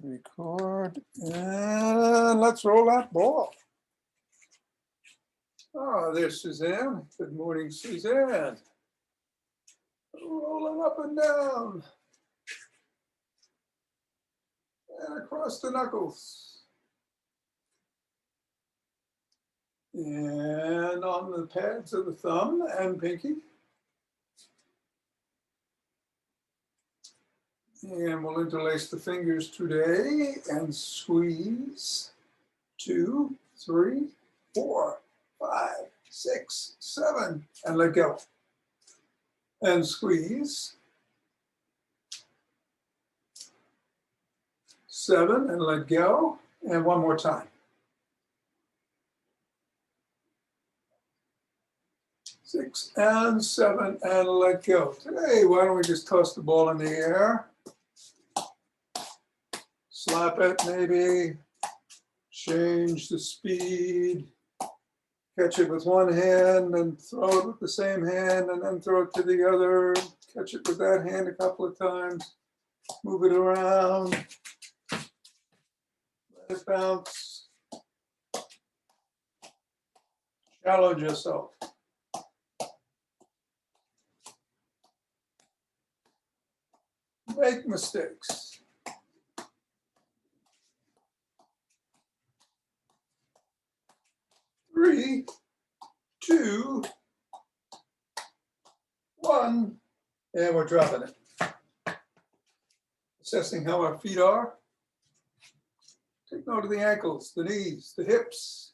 Record, and let's roll that ball. Oh, there's Suzanne. Good morning, Suzanne. Rolling up and down. And across the knuckles. And on the pads of the thumb and pinky. And we'll interlace the fingers today and squeeze 2, 3, 4, 5, 6, 7, and let go. And squeeze 7 and let go. And one more time. 6 and 7 and let go. Today, why don't we just toss the ball in the air? Slap it maybe, change the speed, catch it with one hand and throw it with the same hand and then throw it to the other, catch it with that hand a couple of times, move it around, let it bounce, challenge yourself. Make mistakes. 3, 2, 1, and we're dropping it. Assessing how our feet are. Take note of the ankles, the knees, the hips.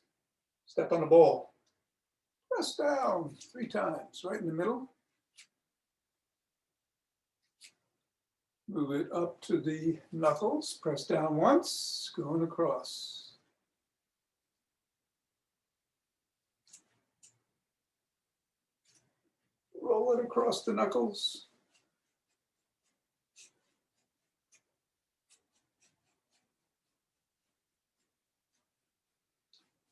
Step on the ball. Press down 3 times, right in the middle. Move it up to the knuckles. Press down once, going across. Roll it across the knuckles.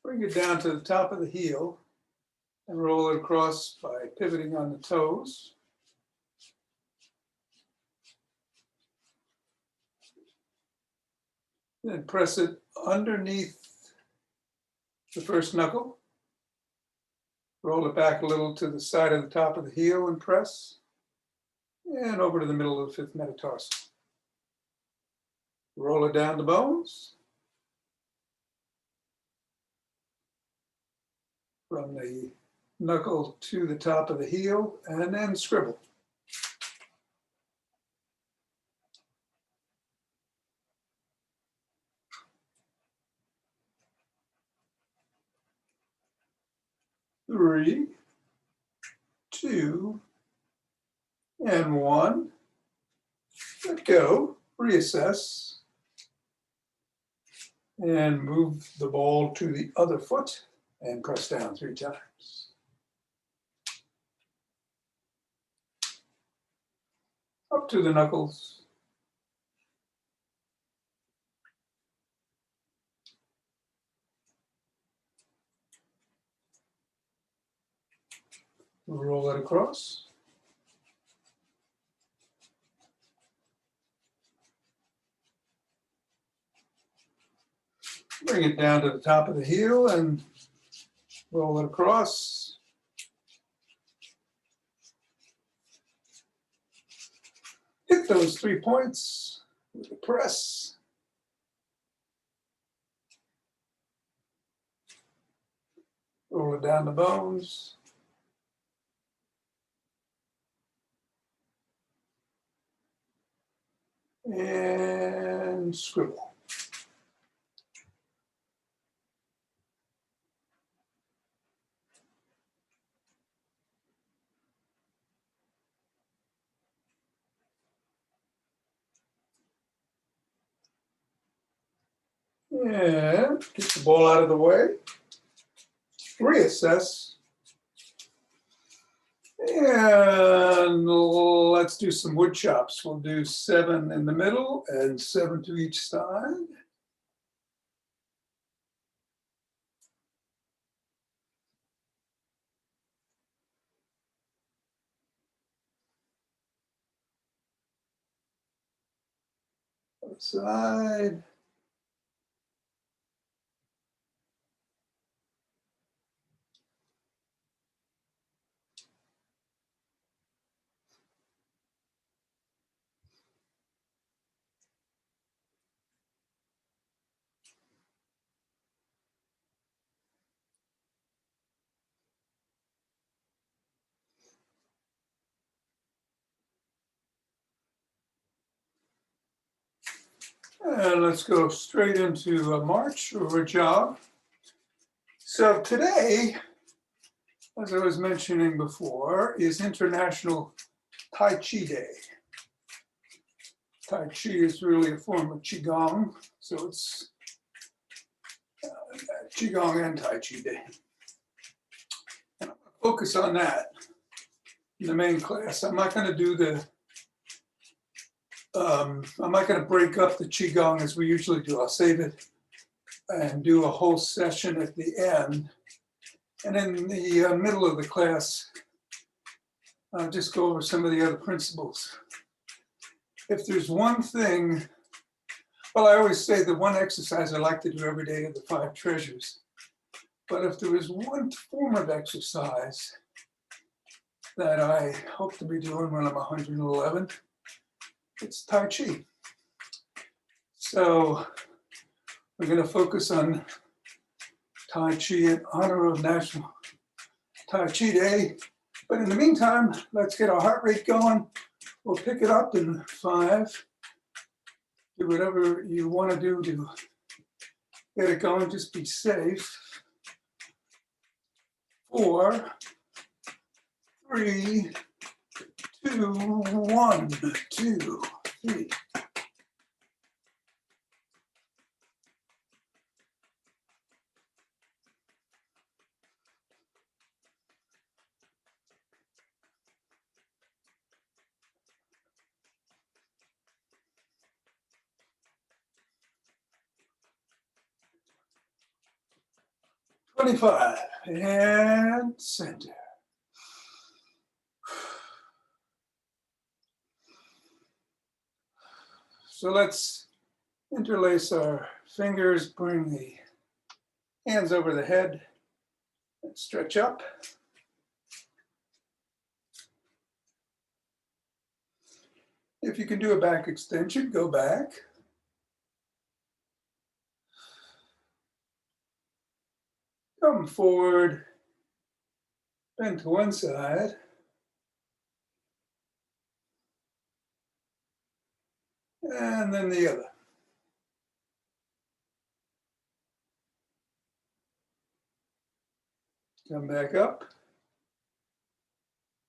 Bring it down to the top of the heel and roll it across by pivoting on the toes. Then press it underneath the first knuckle. Roll it back a little to the side of the top of the heel and press. And over to the middle of the 5th metatarsal. Roll it down the bones. From the knuckle to the top of the heel and then scribble. Three, 2, and 1. Let go, reassess, and move the ball to the other foot and press down 3 times. Up to the knuckles. Roll it across. Bring it down to the top of the heel and roll it across. Hit those 3 points with a press. Roll it down the bones. And scribble. And get the ball out of the way. Reassess. And let's do some wood chops. We'll do 7 in the middle and 7 to each side. Other side. And let's go straight into a march or a jog. So today, as I was mentioning before, is International Tai Chi Day. Tai Chi is really a form of Qigong, so it's Qigong and Tai Chi Day. And I'm going to focus on that in the main class. I'm not going to do the I'm not going to break up the Qigong as we usually do. I'll save it and do a whole session at the end. And in the middle of the class, I'll just go over some of the other principles. If there's one thing, well, I always say the one exercise I like to do every day are the 5 treasures. But if there is one form of exercise that I hope to be doing when I'm 111, it's Tai Chi. So we're going to focus on Tai Chi in honor of National Tai Chi Day. But in the meantime, let's get our heart rate going. We'll pick it up in 5. Do whatever you want to do to get it going. Just be safe. 4, 3, 2, 1, 2, 3. $25 and center. So let's interlace our fingers, bring the hands over the head, and stretch up. If you can do a back extension, go back. Come forward, bend to one side. And then the other. Come back up.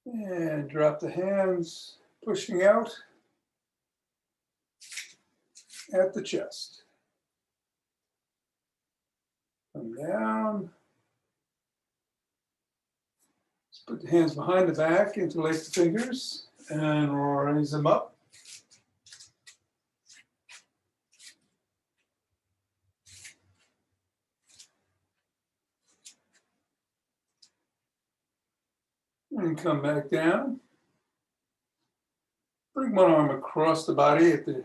And drop the hands, pushing out at the chest. Come down. Let's put the hands behind the back, interlace the fingers, and raise them up. And come back down. Bring one arm across the body at the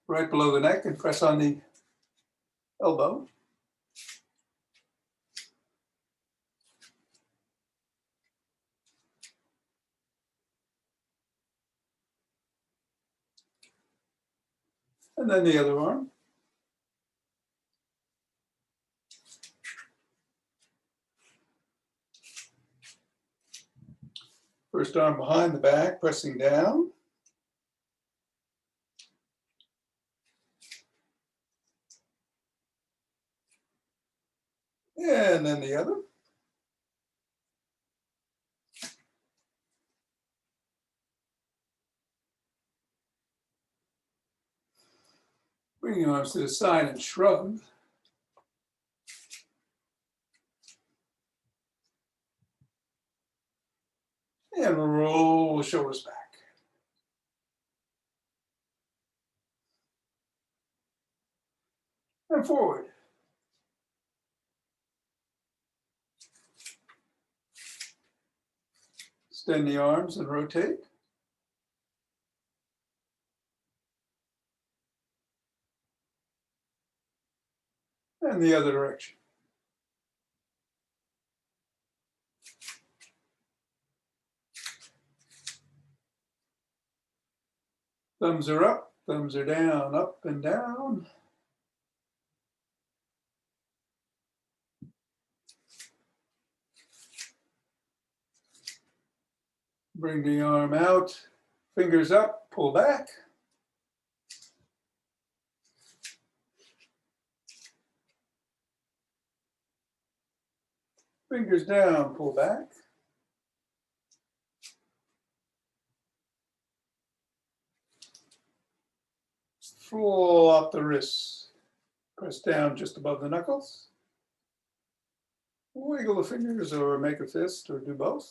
right below the neck and press on the elbow. And then the other arm. First arm behind the back, pressing down. And then the other. Bring your arms to the side and shrug. And roll the shoulders back. And forward. Extend the arms and rotate. and the other direction. Thumbs are up, thumbs are down, up and down. Bring the arm out, fingers up, pull back. Fingers down, pull back. Flop the wrists. Press down just above the knuckles. Wiggle the fingers or make a fist or do both.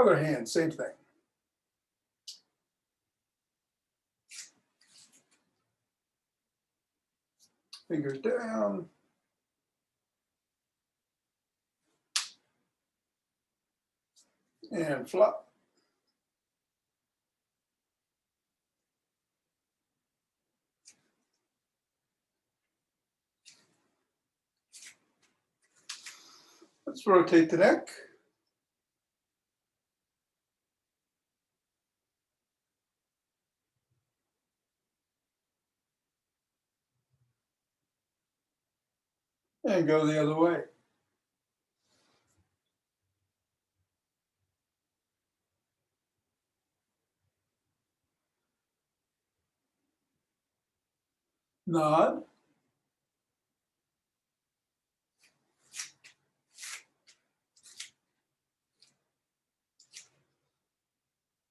Other hand, same thing. Fingers down. And flop. Let's rotate the neck. And go the other way. Nod.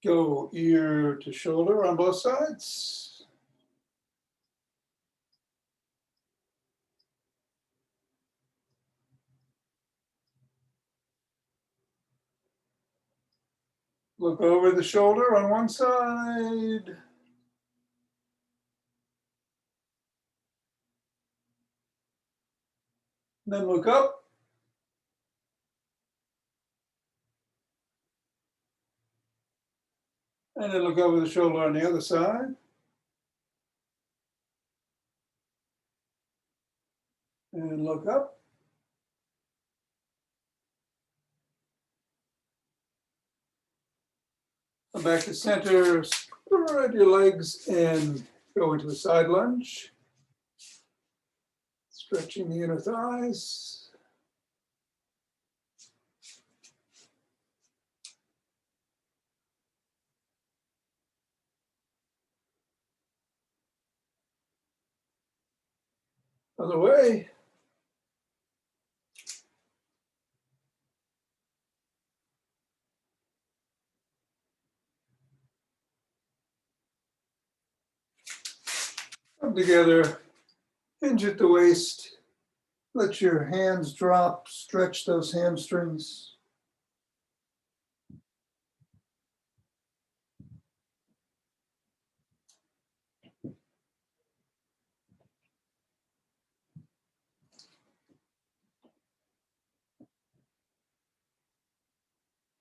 Go ear to shoulder on both sides. Look over the shoulder on one side. Then look up. And then look over the shoulder on the other side. And look up. Come back to center, spread your legs and go into a side lunge. Stretching the inner thighs. Other way. Come together, hinge at the waist. Let your hands drop, stretch those hamstrings.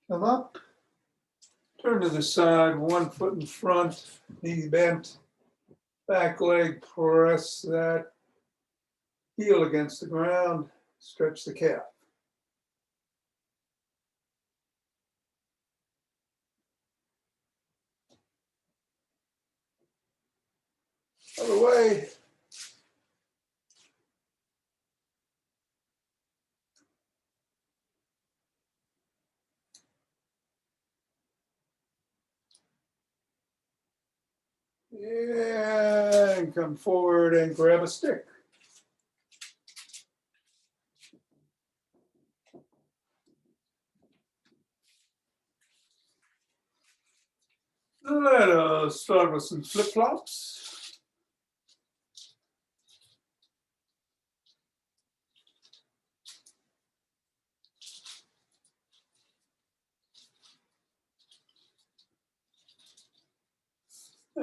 Come up, turn to the side, one foot in front, knee bent, back leg, press that heel against the ground, stretch the calf. Other way. And come forward and grab a stick. Let us start with some flip-flops.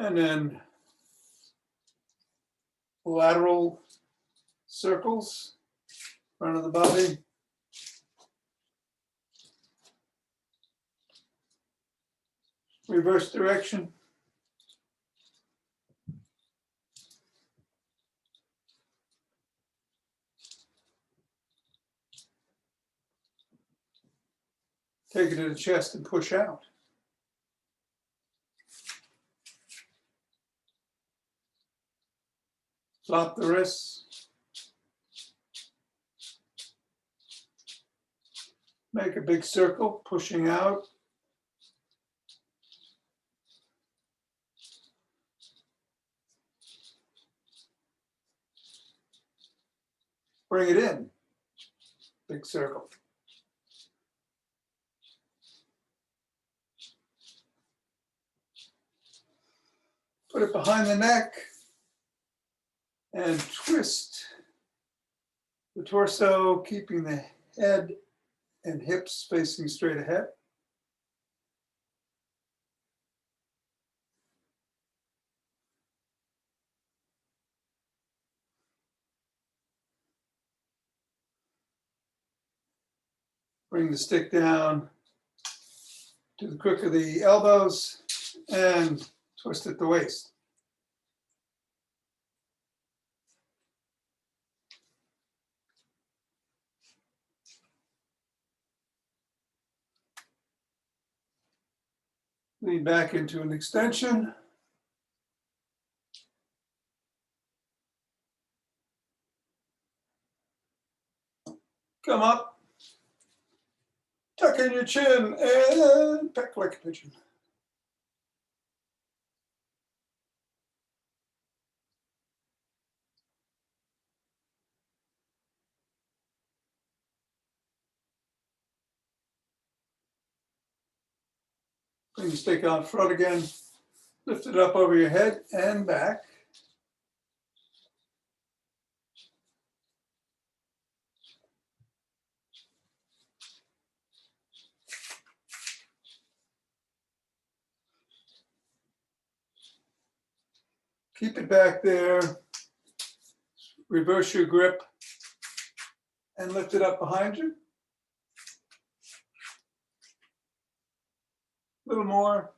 And then lateral circles, front of the body. reverse direction. Take it to the chest and push out. Flop the wrists. Make a big circle, pushing out. Bring it in. Big circle. Put it behind the neck and twist the torso, keeping the head and hips facing straight ahead. Bring the stick down to the crook of the elbows and twist at the waist. Lean back into an extension. Come up. Tuck in your chin and peck like a pigeon. Bring the stick out front again. Lift it up over your head and back. Keep it back there. Reverse your grip and lift it up behind you. A little more.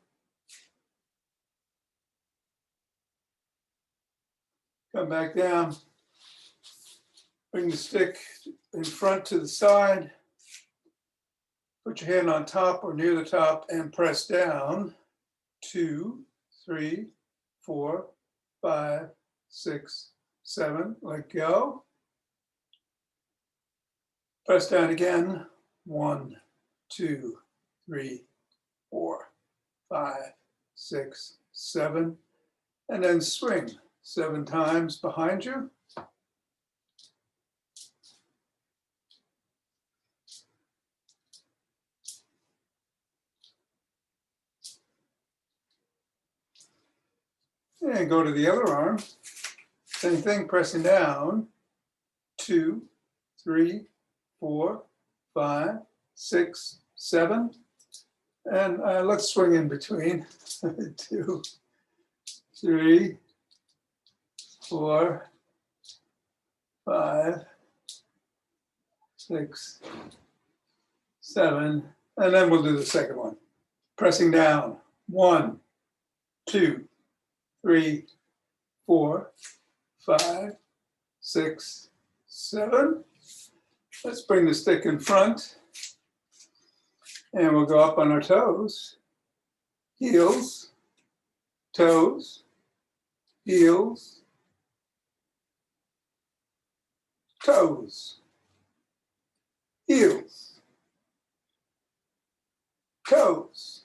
Come back down. Bring the stick in front to the side. Put your hand on top or near the top and press down. 2, 3, 4, 5, 6, 7. Let go. Press down again. 1, 2, 3, 4, 5, 6, 7. And then swing 7 times behind you. And go to the other arm. Same thing, pressing down. 2, 3, 4, 5, 6, 7. And let's swing in between. 2, 3, 4, 5, 6, 7. And then we'll do the second one. Pressing down. 1, 2, 3, 4, 5, 6, 7. Let's bring the stick in front. And we'll go up on our toes. Heels, toes, heels, toes, heels, toes,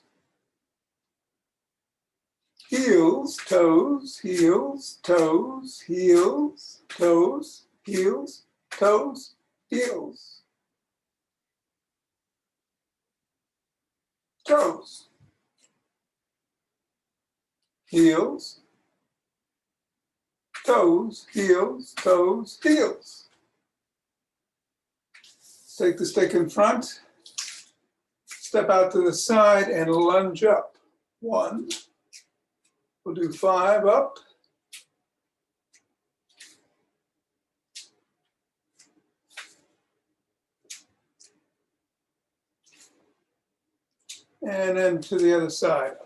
heels, toes, heels, toes, heels, toes, heels, toes, heels. Toes, heels, toes, heels, toes, heels. Take the stick in front, step out to the side and lunge up. 1, we'll do 5 up. And then to the other side.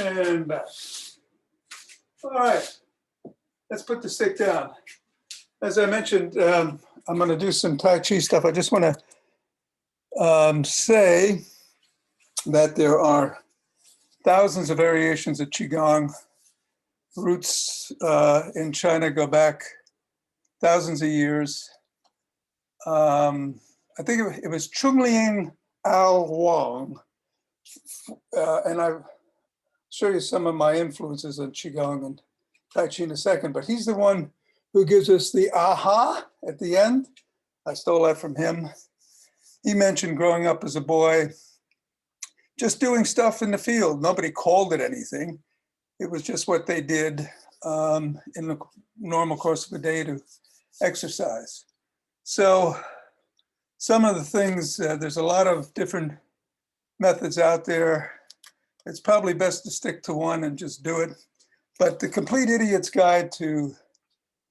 and back. All right, let's put the stick down. As I mentioned, I'm going to do some Tai Chi stuff. I just want to say that there are thousands of variations of Qigong. Roots in China go back thousands of years. I think it was Chungliang Al Wang, and I'll show you some of my influences on Qigong and Tai Chi in a second, but he's the one who gives us the aha at the end. I stole that from him. He mentioned growing up as a boy, just doing stuff in the field. Nobody called it anything. It was just what they did in the normal course of a day to exercise. So some of the things, there's a lot of different methods out there. It's probably best to stick to one and just do it. But the Complete Idiot's Guide to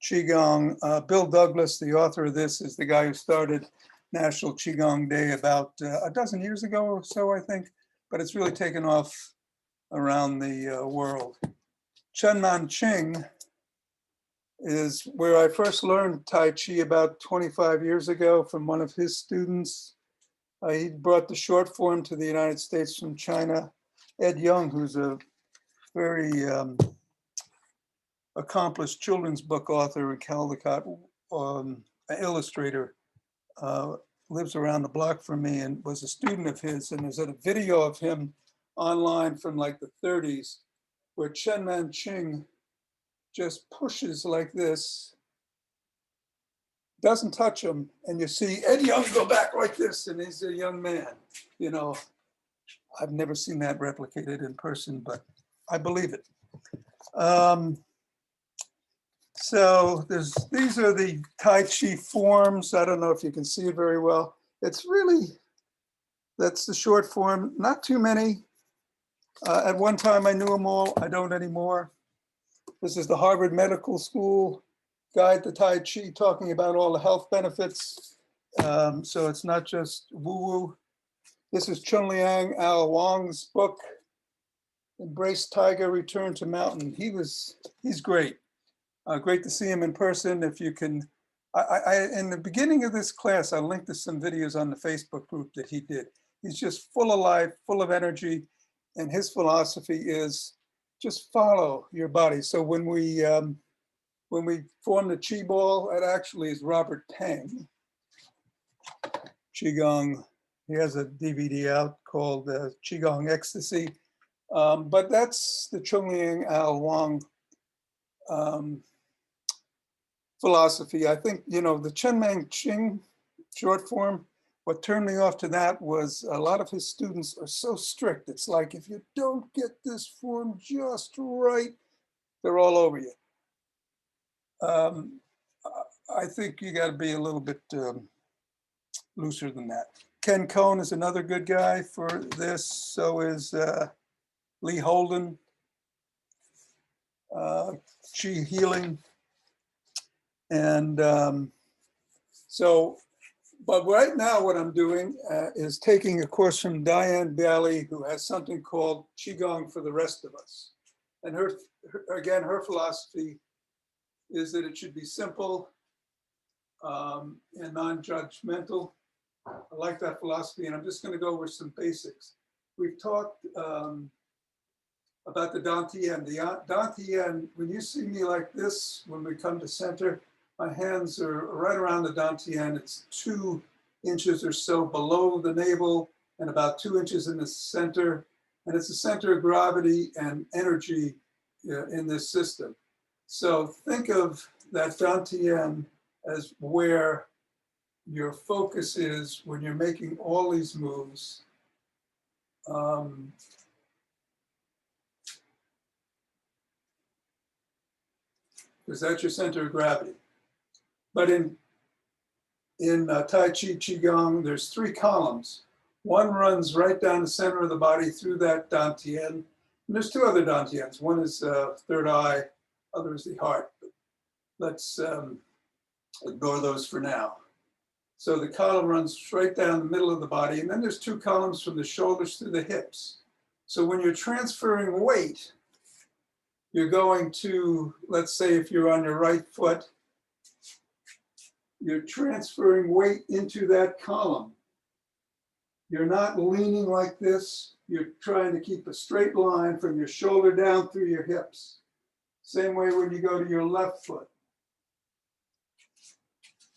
Qigong, Bill Douglas, the author of this, is the guy who started National Qigong Day about a dozen years ago or so, I think. But it's really taken off around the world. Chunman Ching is where I first learned Tai Chi about 25 years ago from one of his students. He brought the short form to the United States from China. Ed Young, who's a very accomplished children's book author and Caldecott illustrator, lives around the block from me and was a student of his. And there's a video of him online from like the 30s where Chunman Ching just pushes like this, doesn't touch him, and you see Ed Young go back like this, and he's a young man. You know, I've never seen that replicated in person, but I believe it. So these are the Tai Chi forms. I don't know if you can see it very well. It's really, that's the short form, not too many. At one time I knew them all, I don't anymore. This is the Harvard Medical School Guide to Tai Chi, talking about all the health benefits. So it's not just woo-woo. This is Chungliang Al Wang's book, Embrace Tiger, Return to Mountain. He's great. Great to see him in person. If you can, in the beginning of this class, I linked to some videos on the Facebook group that he did. He's just full of life, full of energy, and his philosophy is just follow your body. So when we formed the Chi Ball, that actually is Robert Peng. Qigong, he has a DVD out called Qigong Ecstasy. But that's the Chungliang Al Wang philosophy. I think, you know, the Chunman Ching short form, what turned me off to that was a lot of his students are so strict. It's like, if you don't get this form just right, they're all over you. I think you got to be a little bit looser than that. Ken Cohn is another good guy for this. So is Lee Holden, Chi Healing. And but right now what I'm doing is taking a course from Diane Bailey, who has something called Qigong for the Rest of Us. And her philosophy is that it should be simple and non-judgmental. I like that philosophy, and I'm just going to go over some basics. We've talked about the Dantian. The Dantian, when you see me like this, when we come to center, my hands are right around the Dantian. It's 2 inches or so below the navel and about 2 inches in the center. And it's the center of gravity and energy in this system. So think of that Dantian as where your focus is when you're making all these moves. Because that's your center of gravity. But in Tai Chi Qigong, there's 3 columns. One runs right down the center of the body through that Dantian. And there's 2 other Dantians. One is third eye, other is the heart. But let's ignore those for now. So the column runs right down the middle of the body. And then there's 2 columns from the shoulders to the hips. So when you're transferring weight, you're going to, let's say if you're on your right foot, you're transferring weight into that column. You're not leaning like this. You're trying to keep a straight line from your shoulder down through your hips. Same way when you go to your left foot.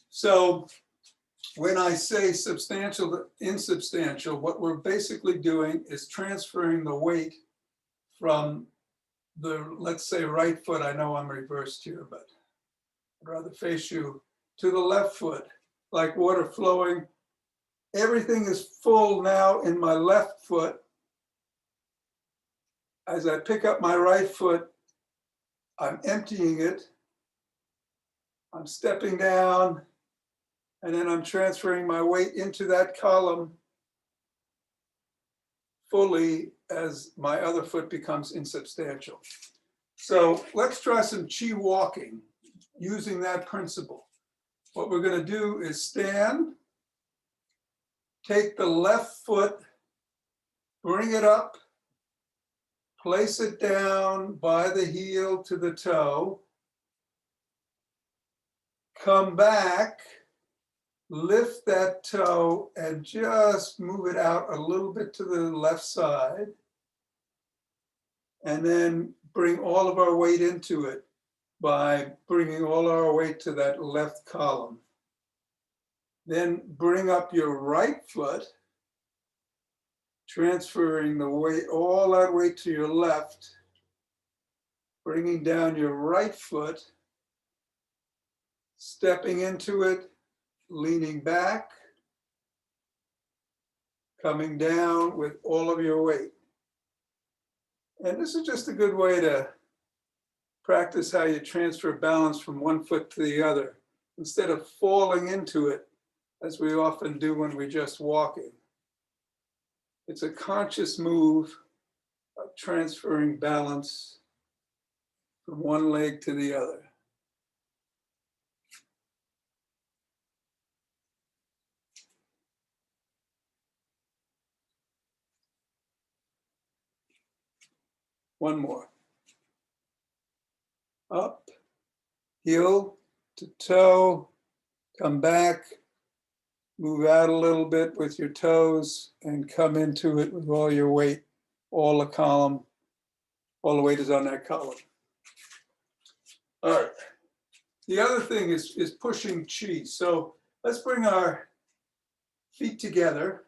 So when I say substantial to insubstantial, what we're basically doing is transferring the weight from the, let's say, right foot. I know I'm reversed here, but I'd rather face you, to the left foot, like water flowing. Everything is full now in my left foot. As I pick up my right foot, I'm emptying it. I'm stepping down, and then I'm transferring my weight into that column fully as my other foot becomes insubstantial. So let's try some chi walking using that principle. What we're going to do is stand, take the left foot, bring it up, place it down by the heel to the toe, come back, lift that toe and just move it out a little bit to the left side, and then bring all of our weight into it by bringing all our weight to that left column. Then bring up your right foot, transferring the weight, all that weight to your left, bringing down your right foot, stepping into it, leaning back, coming down with all of your weight. And this is just a good way to practice how you transfer balance from one foot to the other, instead of falling into it, as we often do when we're just walking. It's a conscious move of transferring balance from one leg to the other. One more. Up, heel to toe, come back, move out a little bit with your toes, and come into it with all your weight, all the column, all the weight is on that column. All right. The other thing is pushing chi. So let's bring our feet together,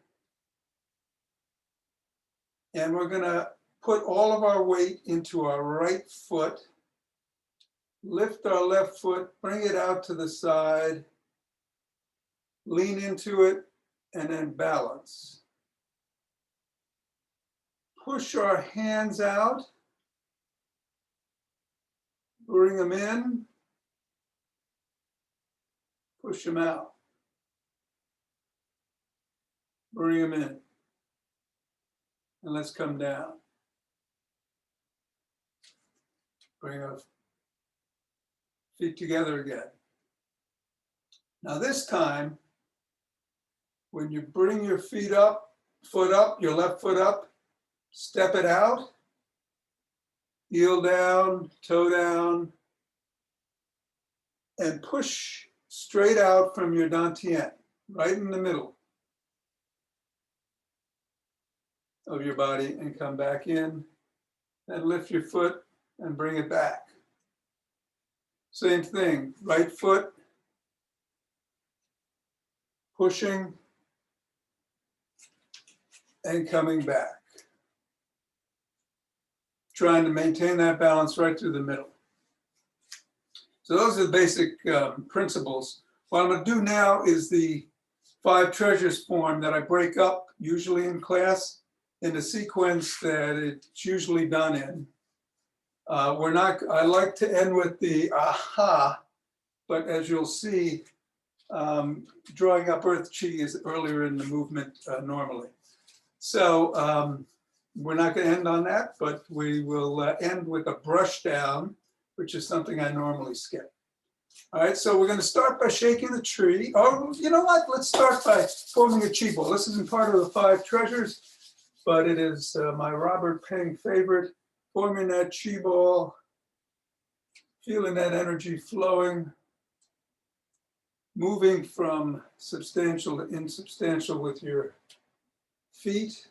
and we're going to put all of our weight into our right foot, lift our left foot, bring it out to the side, lean into it, and then balance. Push our hands out, bring them in, push them out, bring them in, and let's come down. Bring our feet together again. Now this time, when you bring your feet up, foot up, your left foot up, step it out, heel down, toe down, and push straight out from your dantian, right in the middle of your body, and come back in, and lift your foot and bring it back. Same thing, right foot, pushing and coming back. Trying to maintain that balance right through the middle. So those are the basic principles. What I'm going to do now is the 5 treasures form that I break up, usually in class, in the sequence that it's usually done in. I like to end with the aha, but as you'll see, drawing up earth chi is earlier in the movement normally. So we're not going to end on that, but we will end with a brush down, which is something I normally skip. All right, so we're going to start by shaking the tree. Oh, you know what? Let's start by forming a chi ball. This isn't part of the 5 treasures, but it is my Robert Peng favorite. Forming that chi ball, feeling that energy flowing, moving from substantial to insubstantial with your feet.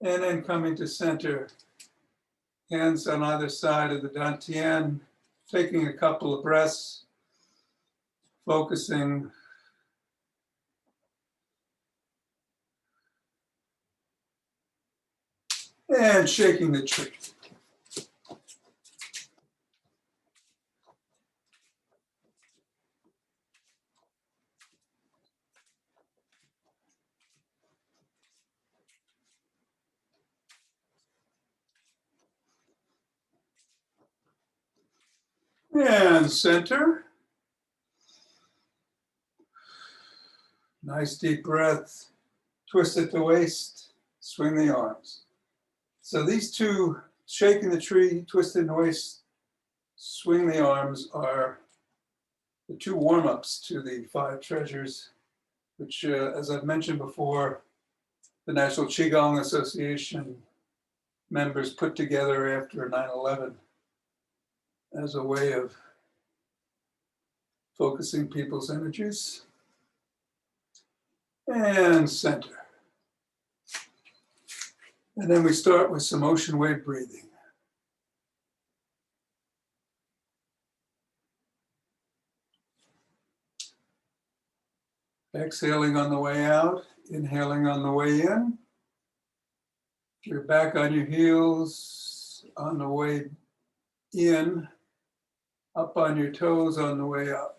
And then coming to center, hands on either side of the dantian, taking a couple of breaths, focusing and shaking the tree. And center. Nice deep breath. Twist at the waist, swing the arms. So these two, shaking the tree, twisting the waist, swing the arms, are the two warm-ups to the 5 treasures, which, as I've mentioned before, the National Qigong Association members put together after 9/11 as a way of focusing people's energies. And center. And then we start with some ocean wave breathing. Exhaling on the way out, inhaling on the way in. You're back on your heels on the way in, up on your toes on the way up.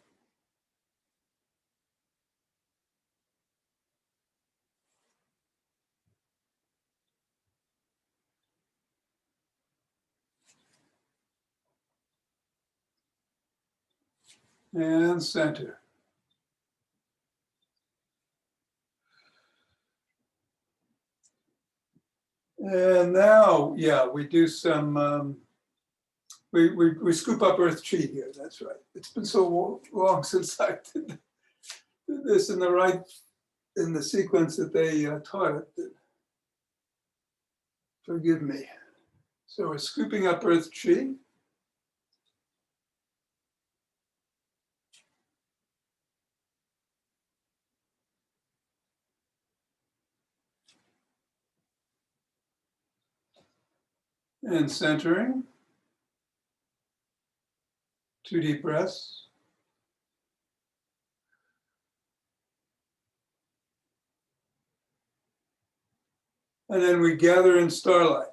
And center. And now, yeah, we do some, we scoop up earth chi here, that's right. It's been so long since I did this in the sequence that they taught it. Forgive me. So we're scooping up earth chi. And centering. 2 deep breaths. And then we gather in starlight.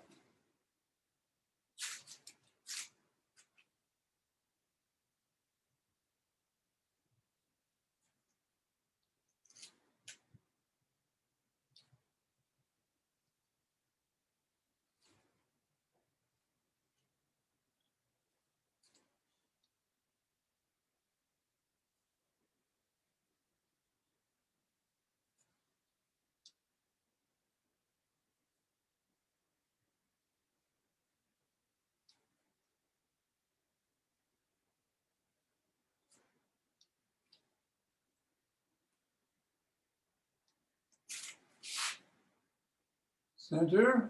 Center.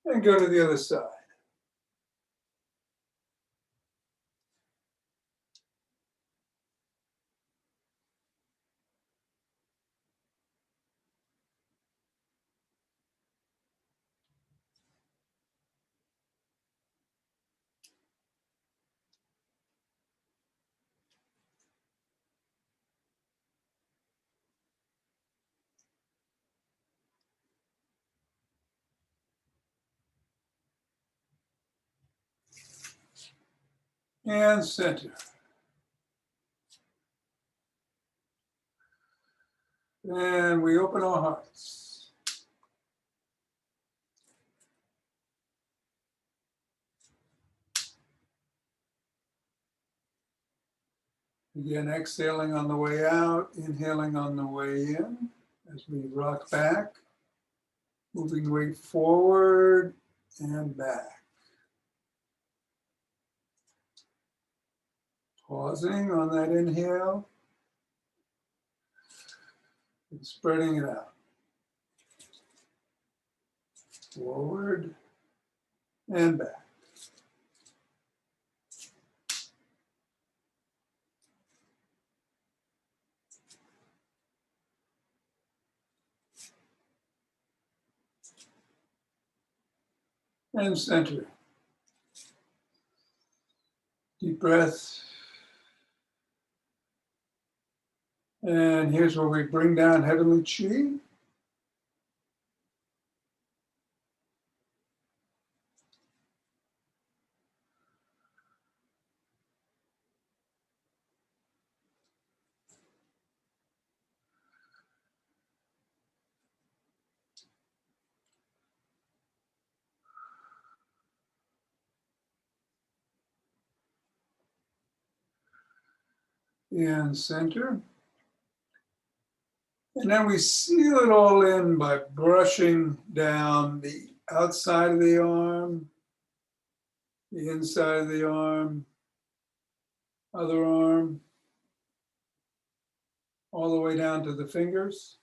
And go to the other side. And center. And we open our hearts. Again, exhaling on the way out, inhaling on the way in as we rock back, moving weight forward and back. Pausing on that inhale and spreading it out. Forward and back. And center. Deep breath. And here's where we bring down heavenly chi. And center. And then we seal it all in by brushing down the outside of the arm, the inside of the arm, other arm, all the way down to the fingers.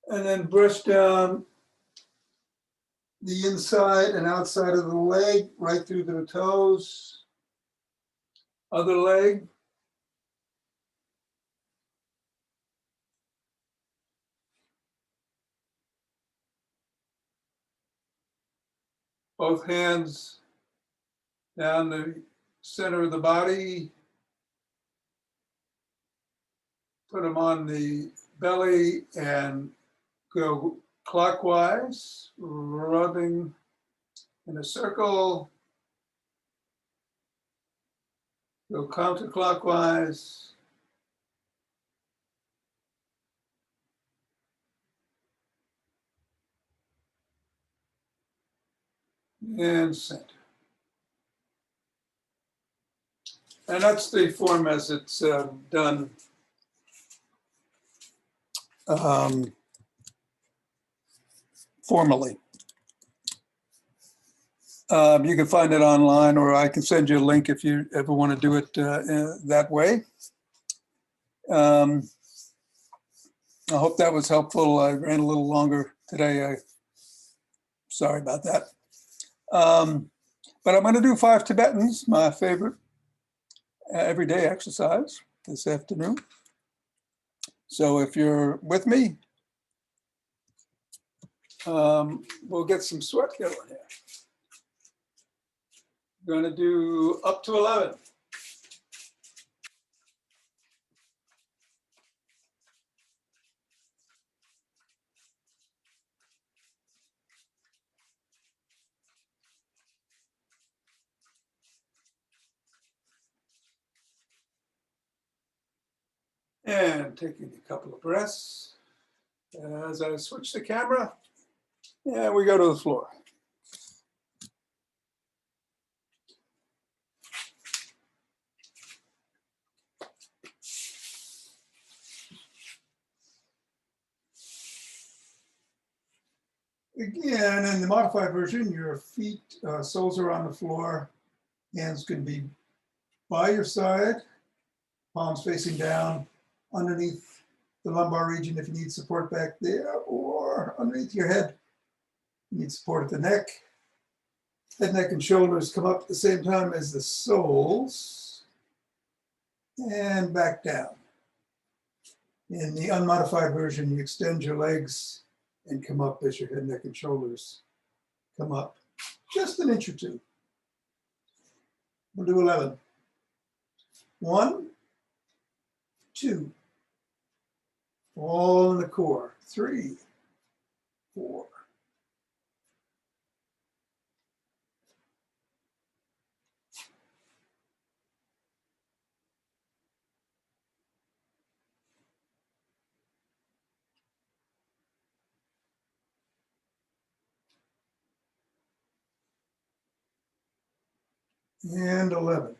And then brush down the inside and outside of the leg, right through the toes. Other leg. Both hands down the center of the body. Put them on the belly and go clockwise, rubbing in a circle. Go counterclockwise. And center. And that's the form as it's done formally. You can find it online, or I can send you a link if you ever want to do it that way. I hope that was helpful. I ran a little longer today. Sorry about that. But I'm going to do 5 Tibetans, my favorite everyday exercise this afternoon. So if you're with me, we'll get some sweat going here. We're going to do up to 11. And taking a couple of breaths. As I switch the camera, and we go to the floor. Again, in the modified version, your feet, soles are on the floor. Hands can be by your side, palms facing down, underneath the lumbar region if you need support back there, or underneath your head. You need support at the neck. Head, neck, and shoulders come up at the same time as the soles, and back down. In the unmodified version, you extend your legs and come up as your head, neck, and shoulders come up just an inch or two. We'll do 11. 1, 2, all in the core. 3, 4. And 11.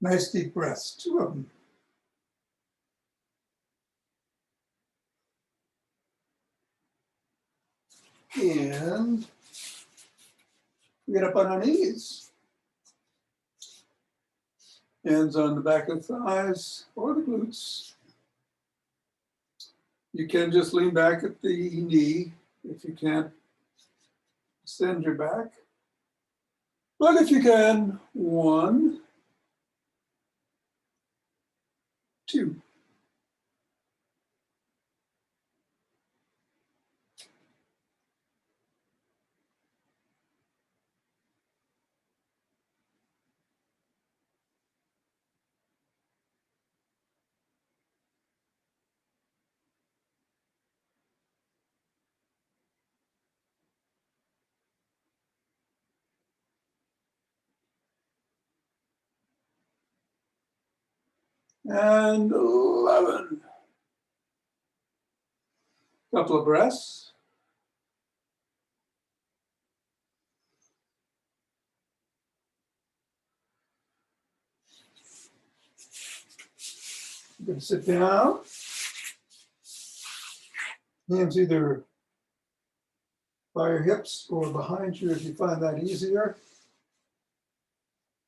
Nice deep breaths, 2 of them. And We get up on our knees. Hands on the back of the thighs or the glutes. You can just lean back at the knee if you can't extend your back. But if you can, 1, 2. And 11. Couple of breaths. You're going to sit down. Hands either by your hips or behind you if you find that easier.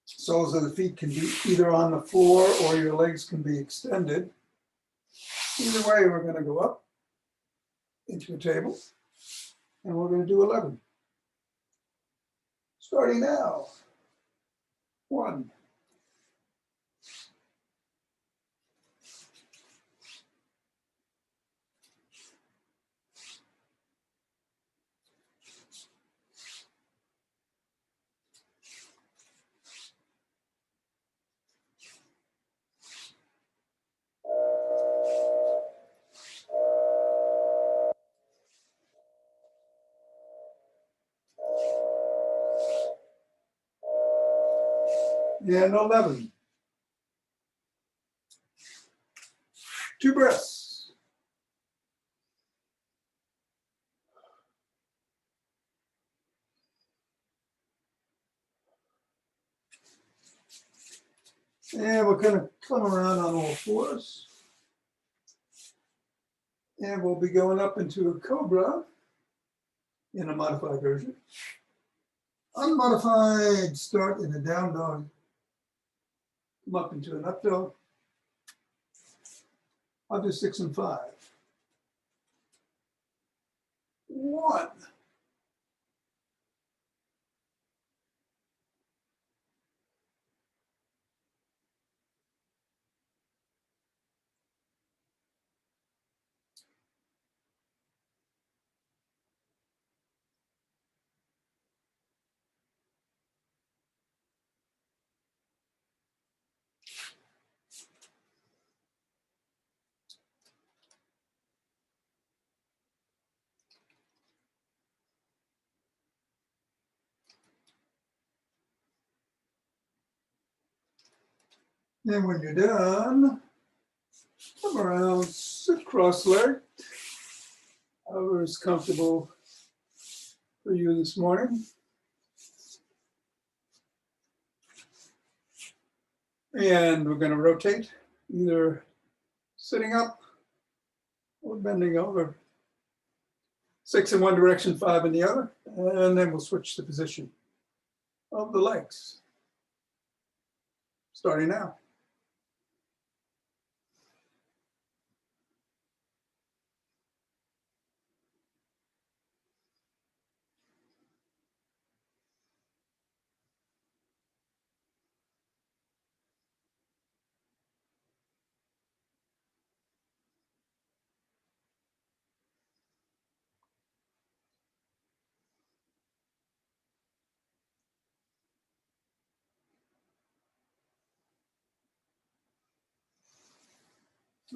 Soles of the feet can be either on the floor or your legs can be extended. Either way, we're going to go up into a table and we're going to do 11. Starting now. 1. And 11. 2 breaths. And we're going to come around on all fours. And we'll be going up into a cobra in a modified version. Unmodified, start in a down dog. Come up into an up dog. I'll do 6 and 5. 1. And when you're done, come around, sit cross-legged, however is comfortable for you this morning. And we're going to rotate, either sitting up or bending over. 6 in one direction, 5 in the other, and then we'll switch the position of the legs. Starting now.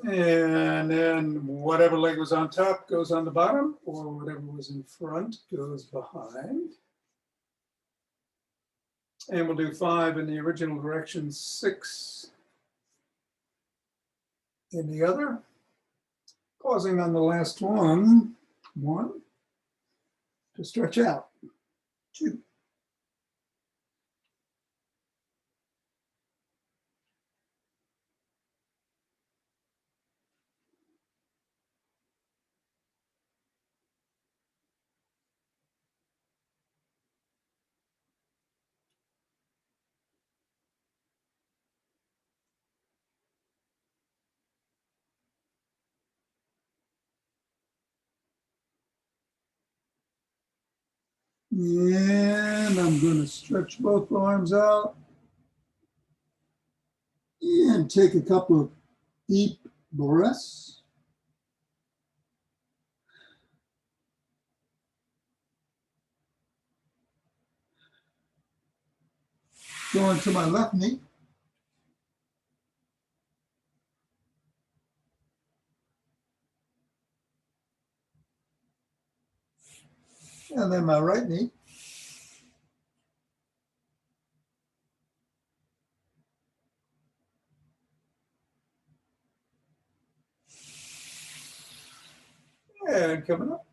And then whatever leg was on top goes on the bottom, or whatever was in front goes behind. And we'll do 5 in the original direction, 6 in the other. Pausing on the last one, 1, to stretch out, 2. And I'm going to stretch both arms out and take a couple of deep breaths. Going to my left knee. And then my right knee. And coming up,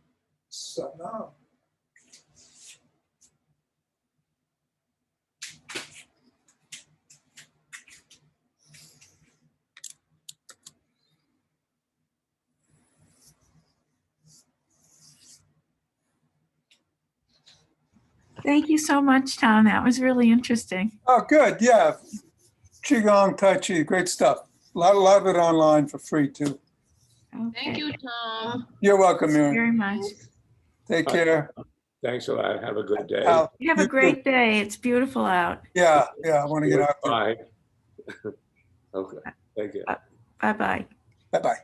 so now. Thank you so much, Tom. That was really interesting. Oh, good. Yeah. Qigong, Tai Chi, great stuff. A lot of it online for free too. Okay. Thank you, Tom. You're welcome, Miriam. Very much. Take care. Thanks a lot. Have a good day. Al, You have you a great day. It's beautiful out. too. Yeah, I want to get out there. Bye. Okay. Thank you. Bye-bye. Bye-bye.